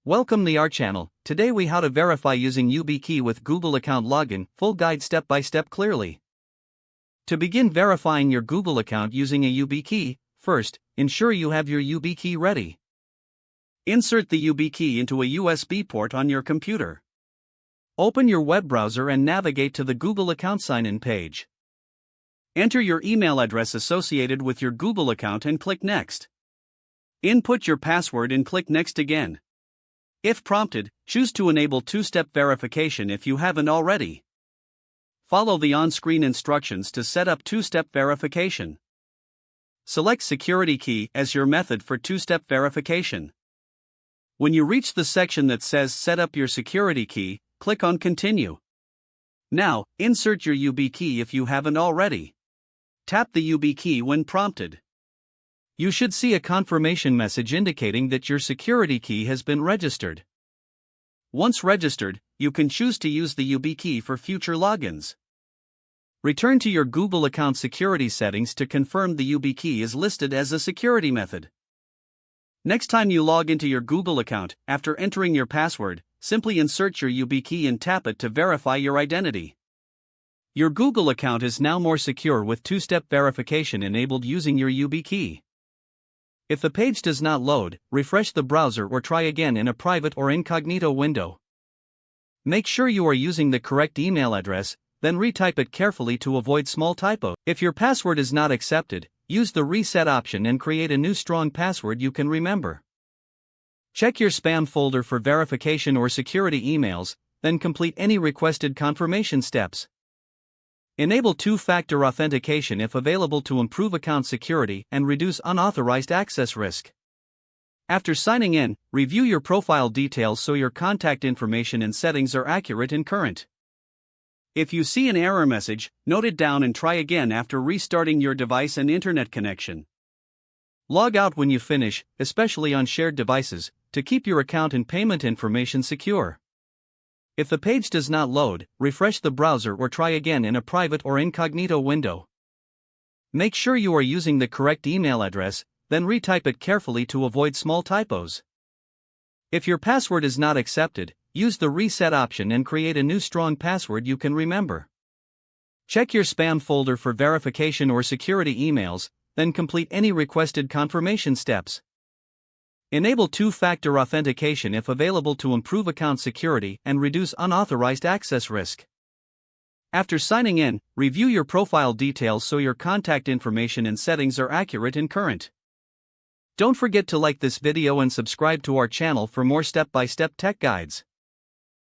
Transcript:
Welcome to our channel. Today we how to verify using YubiKey with Google account login, full guide step by step clearly. To begin verifying your Google account using a YubiKey, first, ensure you have your YubiKey ready. Insert the YubiKey into a USB port on your computer. Open your web browser and navigate to the Google account sign-in page. Enter your email address associated with your Google account and click Next. Input your password and click Next again. If prompted, choose to enable two-step verification if you haven't already. Follow the on-screen instructions to set up two-step verification. Select Security Key as your method for two-step verification. When you reach the section that says Set up your security key, click on Continue. Now, insert your YubiKey if you haven't already. Tap the YubiKey when prompted. You should see a confirmation message indicating that your security key has been registered. Once registered, you can choose to use the YubiKey for future logins. Return to your Google account security settings to confirm the YubiKey is listed as a security method. Next time you log into your Google account, after entering your password, simply insert your YubiKey and tap it to verify your identity. Your Google account is now more secure with two-step verification enabled using your YubiKey. If the page does not load, refresh the browser or try again in a private or incognito window. Make sure you are using the correct email address, then retype it carefully to avoid small typos. If your password is not accepted, use the reset option and create a new strong password you can remember. Check your spam folder for verification or security emails, then complete any requested confirmation steps. Enable two-factor authentication if available to improve account security and reduce unauthorized access risk. After signing in, review your profile details so your contact information and settings are accurate and current. If you see an error message, note it down and try again after restarting your device and internet connection. Log out when you finish, especially on shared devices, to keep your account and payment information secure. If the page does not load, refresh the browser or try again in a private or incognito window. Make sure you are using the correct email address, then retype it carefully to avoid small typos. If your password is not accepted, use the reset option and create a new strong password you can remember. Check your spam folder for verification or security emails, then complete any requested confirmation steps. Enable two-factor authentication if available to improve account security and reduce unauthorized access risk. After signing in, review your profile details so your contact information and settings are accurate and current. Don't forget to like this video and subscribe to our channel for more step-by-step tech guides.